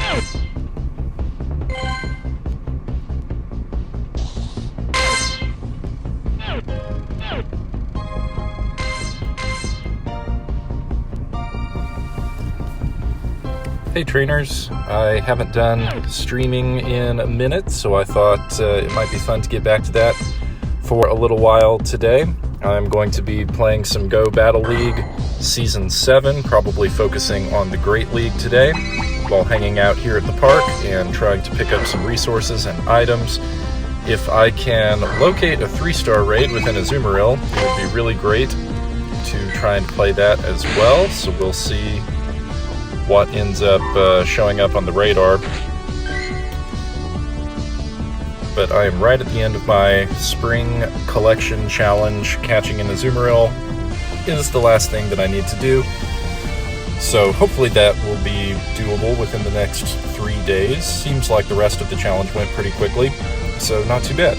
Hey trainers, I haven't done streaming in a minute, so I thought it might be fun to get back to that for a little while today. I'm going to be playing some Go Battle League Season 7, probably focusing on the Great League today, while hanging out here at the park and trying to pick up some resources and items. If I can locate a 3-star raid within Azumarill, it would be really great to try and play that as well, so we'll see what ends up showing up on the radar. But I am right at the end of my spring collection challenge. Catching an Azumarill is the last thing that I need to do. So hopefully that will be doable within the next 3 days. Seems like the rest of the challenge went pretty quickly, so not too bad.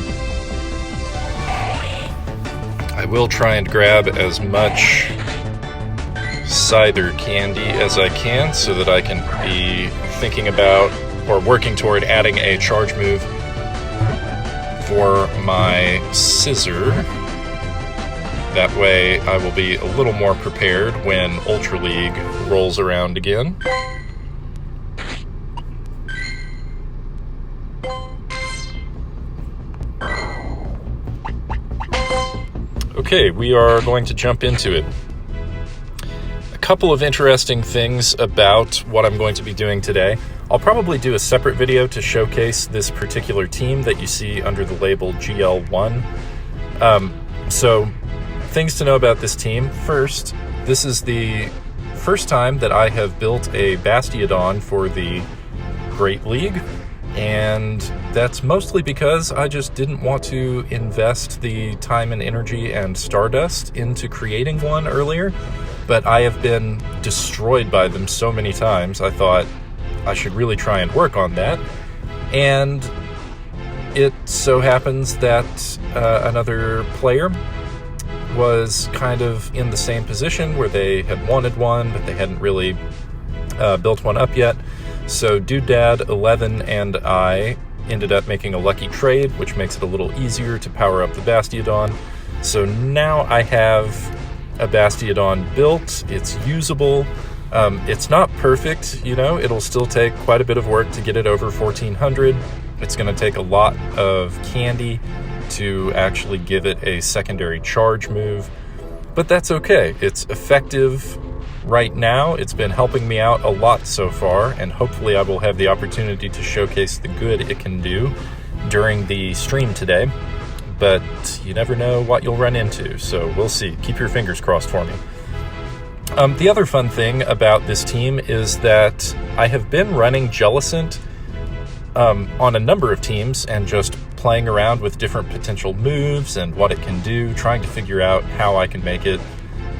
I will try and grab as much cider candy as I can so that I can be thinking about or working toward adding a charge move for my scissor. That way I will be a little more prepared when Ultra League rolls around again. Okay, we are going to jump into it. Couple of interesting things about what I'm going to be doing today. I'll probably do a separate video to showcase this particular team that you see under the label GL1. So things to know about this team. First, this is the first time that I have built a Bastiodon for the Great League, and that's mostly because I just didn't want to invest the time and energy and Stardust into creating one earlier. But I have been destroyed by them so many times, I thought I should really try and work on that. And it so happens that another player was kind of in the same position where they had wanted one, but they hadn't really built one up yet. So Doodad11 and I ended up making a lucky trade, which makes it a little easier to power up the Bastiodon. So now I have a Bastiodon built. It's usable. It's not perfect, you know, it'll still take quite a bit of work to get it over 1400. It's going to take a lot of candy to actually give it a secondary charge move, but that's okay. It's effective right now. It's been helping me out a lot so far, and hopefully I will have the opportunity to showcase the good it can do during the stream today. But you never know what you'll run into, so we'll see. Keep your fingers crossed for me. The other fun thing about this team is that I have been running Jellicent on a number of teams and just playing around with different potential moves and what it can do, trying to figure out how I can make it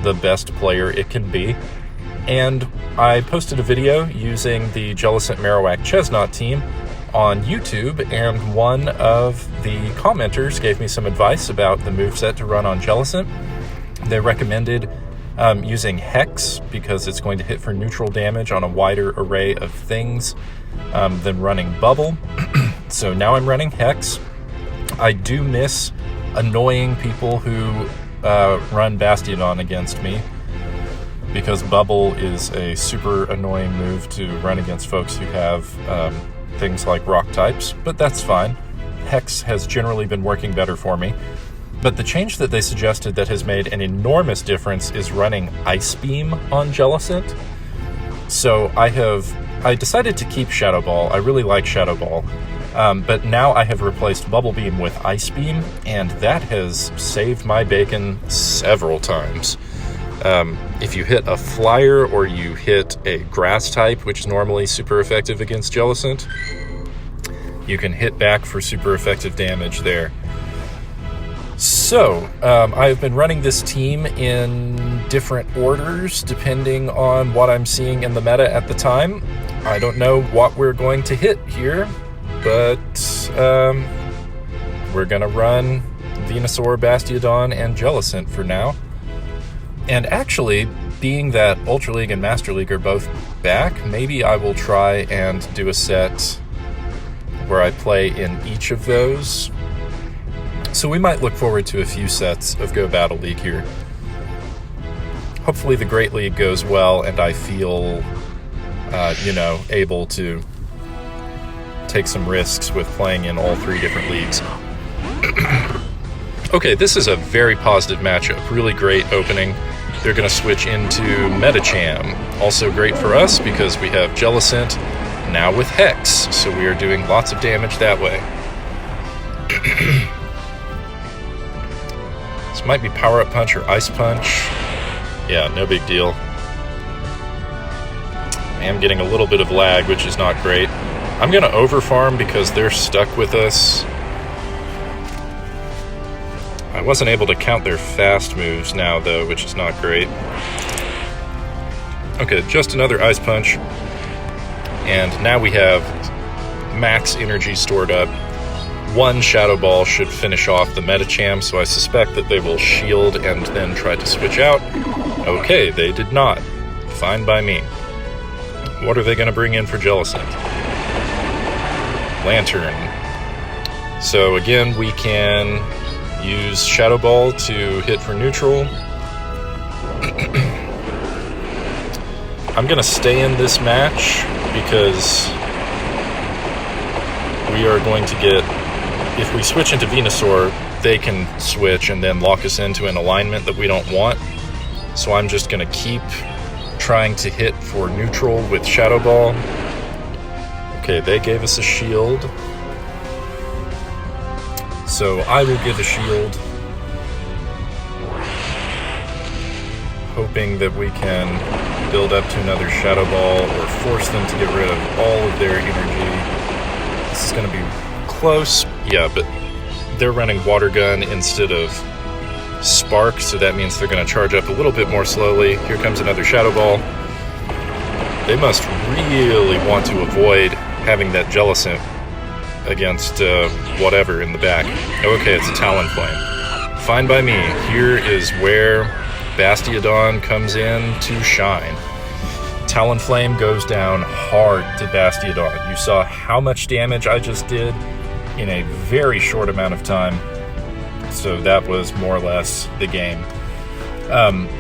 the best player it can be. And I posted a video using the Jellicent Marowak Chesnaught team on YouTube, and one of the commenters gave me some advice about the moveset to run on Jellicent. They recommended using Hex because it's going to hit for neutral damage on a wider array of things than running Bubble. So now I'm running Hex. I do miss annoying people who run Bastiodon against me, because Bubble is a super annoying move to run against folks who have things like rock types, but that's fine. Hex has generally been working better for me. But the change that they suggested that has made an enormous difference is running Ice Beam on Jellicent. So I decided to keep Shadow Ball. I really like Shadow Ball. But now I have replaced Bubble Beam with Ice Beam, and that has saved my bacon several times. If you hit a flyer or you hit a grass type, which is normally super effective against Jellicent, you can hit back for super effective damage there. So, I've been running this team in different orders depending on what I'm seeing in the meta at the time. I don't know what we're going to hit here, but we're going to run Venusaur, Bastiodon, and Jellicent for now. And actually, being that Ultra League and Master League are both back, maybe I will try and do a set where I play in each of those. So we might look forward to a few sets of Go Battle League here. Hopefully the Great League goes well and I feel, able to take some risks with playing in all 3 different leagues. Okay, this is a very positive matchup. Really great opening. They're going to switch into Metacham. Also great for us because we have Jellicent now with Hex, so we are doing lots of damage that way. This might be Power Up Punch or Ice Punch. Yeah, no big deal. I am getting a little bit of lag, which is not great. I'm going to overfarm because they're stuck with us. I wasn't able to count their fast moves now, though, which is not great. Okay, just another Ice Punch. And now we have max energy stored up. 1 Shadow Ball should finish off the Metacham, so I suspect that they will shield and then try to switch out. Okay, they did not. Fine by me. What are they going to bring in for Jellicent? Lantern. So again, we can use Shadow Ball to hit for neutral. I'm going to stay in this match because we are going to get... If we switch into Venusaur, they can switch and then lock us into an alignment that we don't want. So I'm just going to keep trying to hit for neutral with Shadow Ball. Okay, they gave us a shield. So I will give a shield, hoping that we can build up to another Shadow Ball or force them to get rid of all of their energy. This is going to be close. Yeah, but they're running Water Gun instead of Spark, so that means they're going to charge up a little bit more slowly. Here comes another Shadow Ball. They must really want to avoid having that Jellicent against whatever in the back. Okay, it's a Talonflame. Fine by me. Here is where Bastiodon comes in to shine. Talonflame goes down hard to Bastiodon. You saw how much damage I just did in a very short amount of time. So that was more or less the game.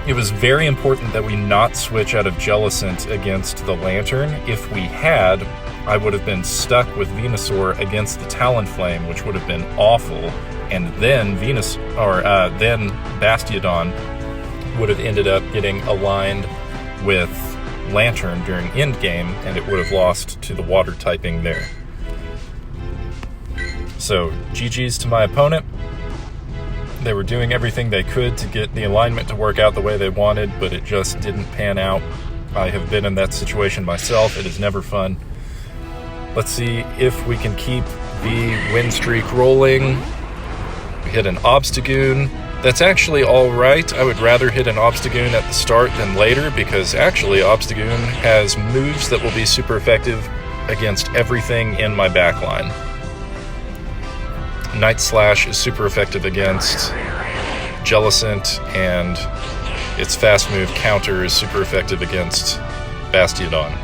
It was very important that we not switch out of Jellicent against the Lantern. If we had, I would have been stuck with Venusaur against the Talonflame, which would have been awful, and then then Bastiodon would have ended up getting aligned with Lantern during endgame, and it would have lost to the water typing there. So, GG's to my opponent. They were doing everything they could to get the alignment to work out the way they wanted, but it just didn't pan out. I have been in that situation myself. It is never fun. Let's see if we can keep the win streak rolling. We hit an Obstagoon. That's actually alright. I would rather hit an Obstagoon at the start than later, because actually Obstagoon has moves that will be super effective against everything in my backline. Night Slash is super effective against Jellicent, and its fast move counter is super effective against Bastiodon.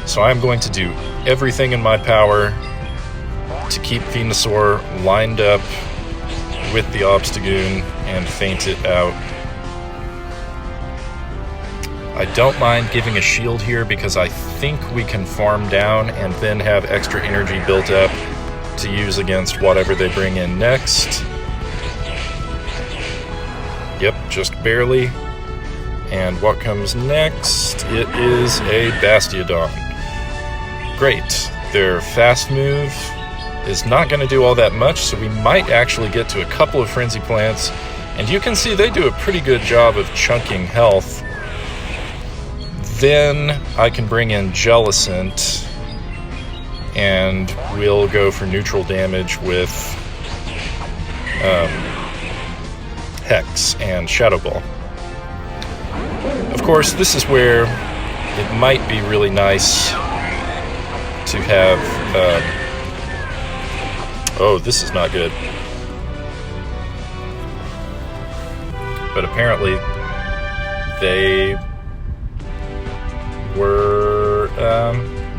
So I'm going to do everything in my power to keep Venusaur lined up with the Obstagoon and feint it out. I don't mind giving a shield here because I think we can farm down and then have extra energy built up to use against whatever they bring in next. Yep, just barely. And what comes next? It is a Bastiodon. Great. Their fast move is not going to do all that much, so we might actually get to a couple of Frenzy Plants. And you can see they do a pretty good job of chunking health. Then I can bring in Jellicent, and we'll go for neutral damage with Hex and Shadow Ball. Of course, this is where it might be really nice to have... oh, this is not good. But apparently they were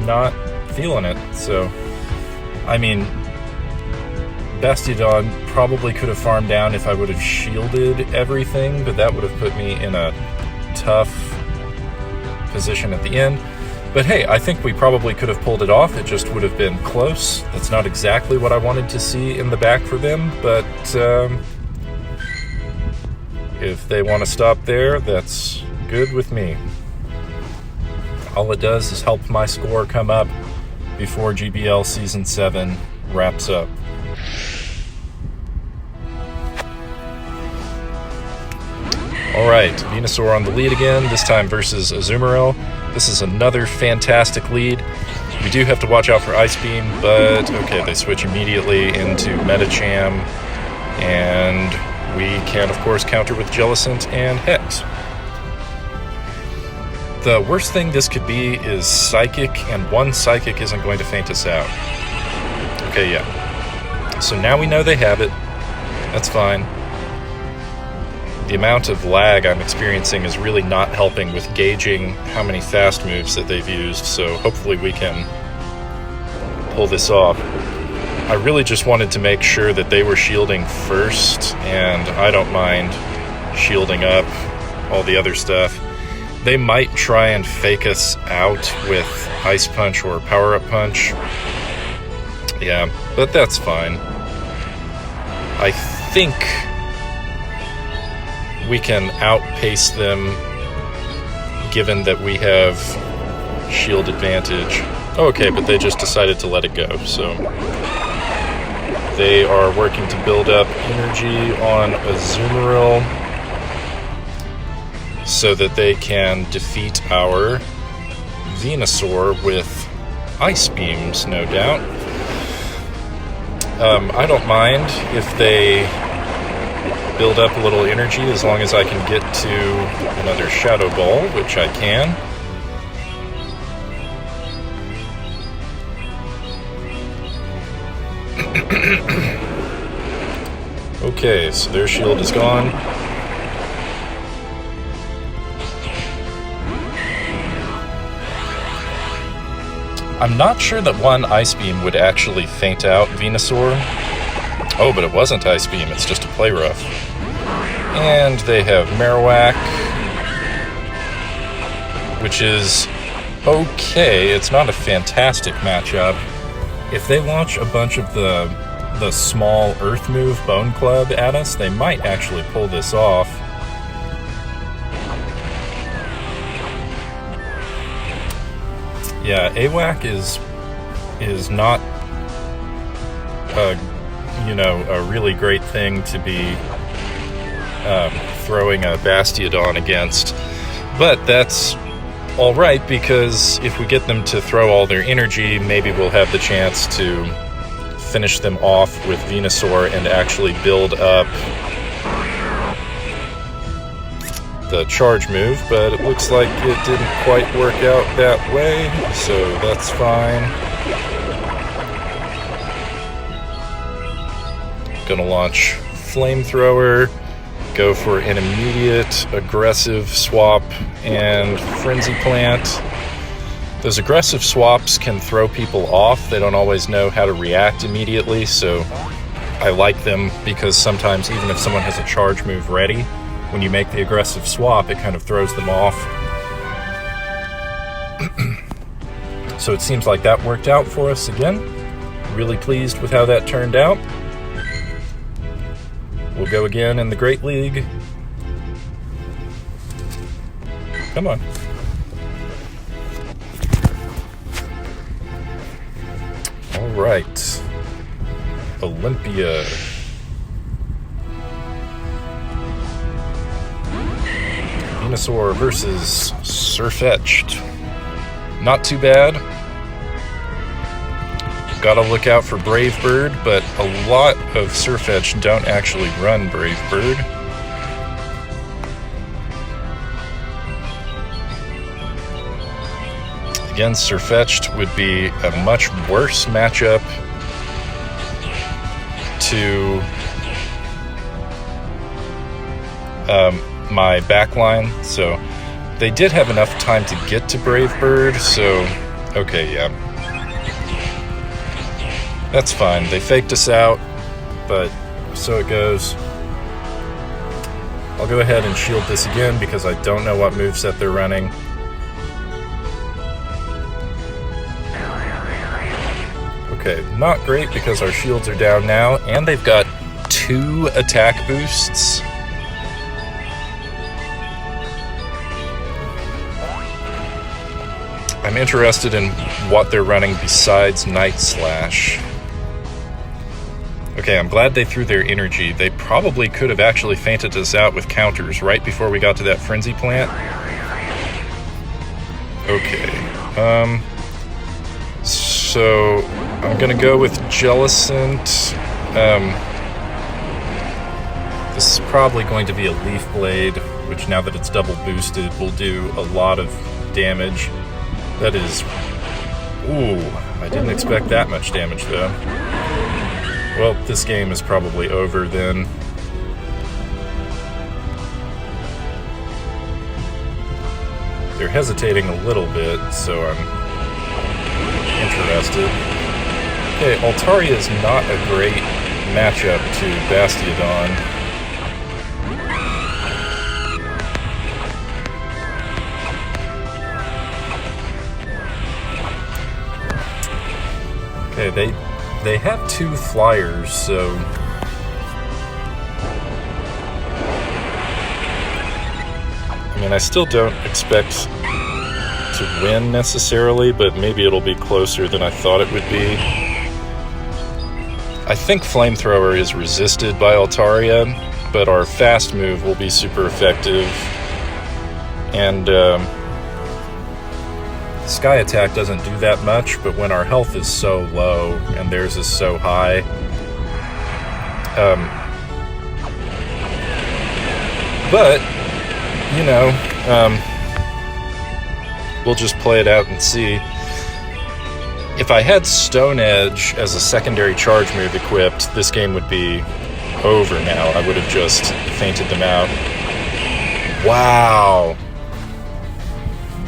not feeling it. So, I mean, Bastiodon probably could have farmed down if I would have shielded everything, but that would have put me in a tough position at the end. But hey, I think we probably could have pulled it off. It just would have been close. That's not exactly what I wanted to see in the back for them, but if they want to stop there, that's good with me. All it does is help my score come up before GBL Season 7 wraps up. Alright, Venusaur on the lead again, this time versus Azumarill. This is another fantastic lead. We do have to watch out for Ice Beam, but okay, they switch immediately into Medicham, and we can, of course, counter with Jellicent and Hex. The worst thing this could be is Psychic, and one Psychic isn't going to feint us out. Okay, yeah. So now we know they have it. That's fine. The amount of lag I'm experiencing is really not helping with gauging how many fast moves that they've used, so hopefully we can pull this off. I really just wanted to make sure that they were shielding first, and I don't mind shielding up all the other stuff. They might try and fake us out with Ice Punch or Power Up Punch. Yeah, but that's fine. I think we can outpace them given that we have shield advantage. Okay, but they just decided to let it go, so they are working to build up energy on Azumarill so that they can defeat our Venusaur with Ice Beams, no doubt. I don't mind if they build up a little energy as long as I can get to another Shadow Ball, which I can. Okay, so their shield is gone. I'm not sure that one Ice Beam would actually feint out Venusaur. Oh, but it wasn't Ice Beam, it's just a Play Rough. And they have Marowak, which is okay. It's not a fantastic matchup. If they launch a bunch of the small Earth move Bone Club at us, they might actually pull this off. Yeah, AWAC is not a really great thing to be throwing a Bastiodon against, but that's all right, because if we get them to throw all their energy, maybe we'll have the chance to finish them off with Venusaur and actually build up the charge move, but it looks like it didn't quite work out that way, so that's fine. Gonna launch Flamethrower, go for an immediate aggressive swap and Frenzy Plant. Those aggressive swaps can throw people off. They don't always know how to react immediately, so I like them because sometimes even if someone has a charge move ready, when you make the aggressive swap, it kind of throws them off. So it seems like that worked out for us again. Really pleased with how that turned out. We'll go again in the Great League. Come on. All right. Olympia. Venusaur versus Surfetched. Not too bad. Gotta look out for Brave Bird, but a lot of Surfetched don't actually run Brave Bird. Again, Surfetched would be a much worse matchup to my backline, so they did have enough time to get to Brave Bird, so okay, yeah. That's fine. They faked us out, but so it goes. I'll go ahead and shield this again because I don't know what moveset they're running. Okay, not great because our shields are down now, and they've got 2 attack boosts. I'm interested in what they're running besides Night Slash. Okay, I'm glad they threw their energy. They probably could have actually feinted us out with counters right before we got to that Frenzy Plant. Okay. So I'm gonna go with Jellicent. This is probably going to be a Leaf Blade, which now that it's double boosted will do a lot of damage. That is... Ooh, I didn't expect that much damage though. Well, this game is probably over then. They're hesitating a little bit, so I'm interested. Okay, Altaria is not a great matchup to Bastiodon. Okay, they have 2 flyers, so... I mean, I still don't expect to win necessarily, but maybe it'll be closer than I thought it would be. I think Flamethrower is resisted by Altaria, but our fast move will be super effective. And Sky Attack doesn't do that much, but when our health is so low and theirs is so high, but, you know, we'll just play it out and see. If I had Stone Edge as a secondary charge move equipped, this game would be over now. I would have just fainted them out. Wow!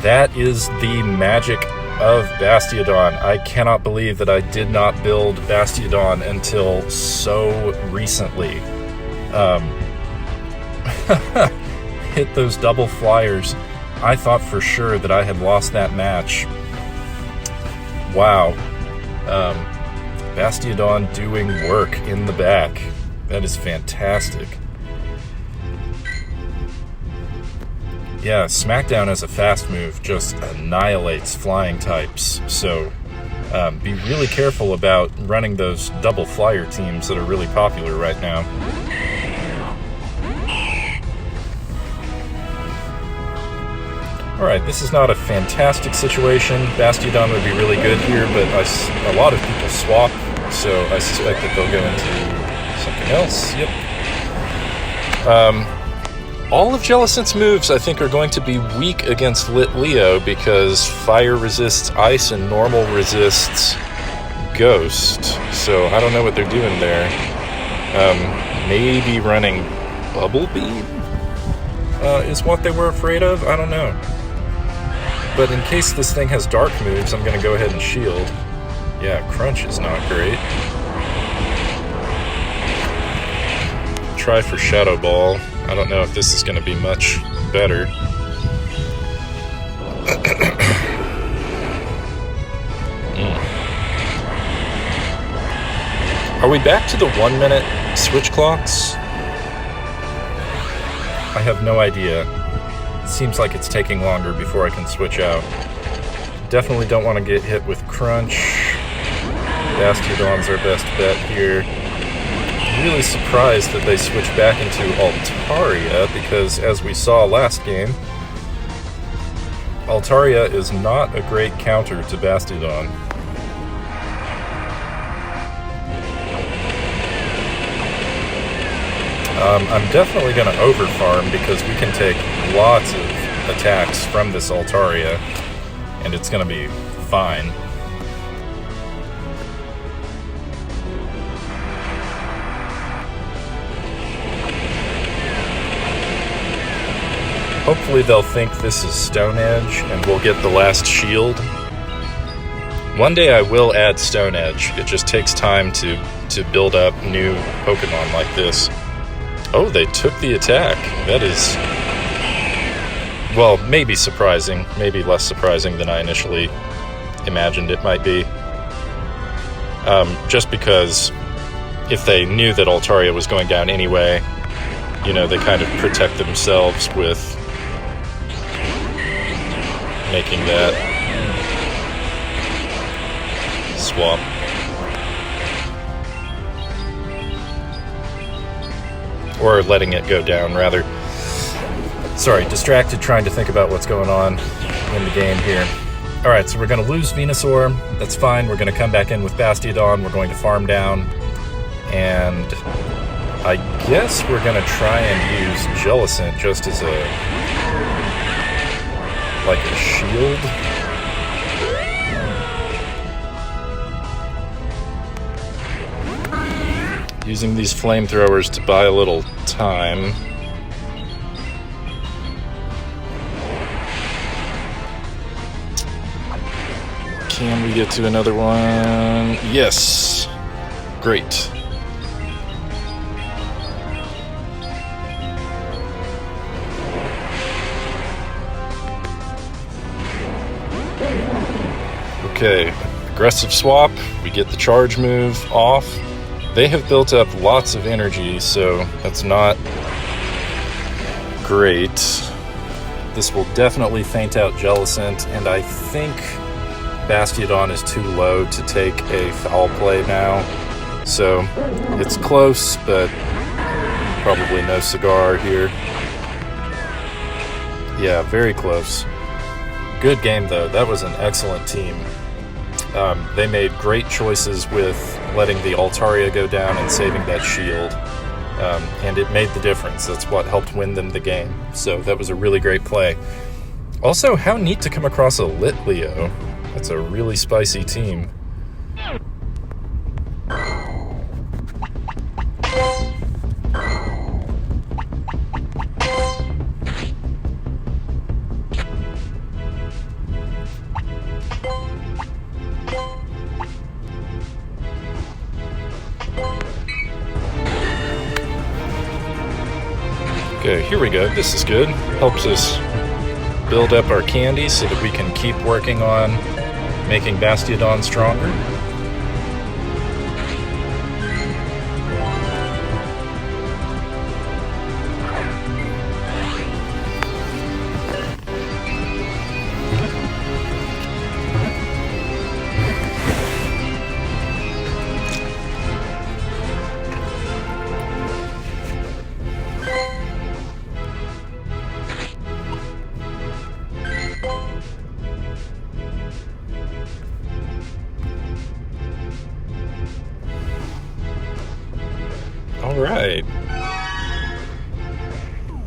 That is the magic of Bastiodon. I cannot believe that I did not build Bastiodon until so recently. Hit those double flyers. I thought for sure that I had lost that match. Wow. Bastiodon doing work in the back. That is fantastic. Yeah, Smackdown as a fast move just annihilates flying types, so be really careful about running those double flyer teams that are really popular right now. Alright, this is not a fantastic situation. Bastiodon would be really good here, but a lot of people swap, so I suspect that they'll go into something else. Yep. All of Jellicent's moves, I think, are going to be weak against Lit Leo because Fire resists Ice and Normal resists Ghost. So I don't know what they're doing there. Maybe running Bubble Beam is what they were afraid of? I don't know. But in case this thing has dark moves, I'm going to go ahead and shield. Yeah, Crunch is not great. Try for Shadow Ball. I don't know if this is going to be much better. Are we back to the 1 minute switch clocks? I have no idea. It seems like it's taking longer before I can switch out. Definitely don't want to get hit with Crunch. Bastiodon's our best bet here. Really surprised that they switched back into Altaria because, as we saw last game, Altaria is not a great counter to Bastiodon. I'm definitely going to overfarm because we can take lots of attacks from this Altaria, and it's going to be fine. Hopefully they'll think this is Stone Edge and we'll get the last shield. One day I will add Stone Edge. It just takes time to build up new Pokemon like this. Oh, they took the attack. That is, well, maybe surprising. Maybe less surprising than I initially imagined it might be. Just because if they knew that Altaria was going down anyway, you know, they kind of protect themselves with making that swap. Or letting it go down, rather. Sorry, distracted trying to think about what's going on in the game here. Alright, so we're going to lose Venusaur. That's fine. We're going to come back in with Bastiodon. We're going to farm down. And I guess we're going to try and use Jellicent just as a... like a shield. Using these flamethrowers to buy a little time. Can we get to another one? Yes! Great. Okay, aggressive swap. We get the charge move off. They have built up lots of energy, so that's not great. This will definitely feint out Jellicent, and I think Bastiodon is too low to take a foul play now. So it's close, but probably no cigar here. Yeah, very close. Good game, though. That was an excellent team. They made great choices with letting the Altaria go down and saving that shield. And it made the difference. That's what helped win them the game. So that was a really great play. Also, how neat to come across a Lit Leo. That's a really spicy team. Okay, here we go. This is good. Helps us build up our candy so that we can keep working on making Bastiodon stronger. All right.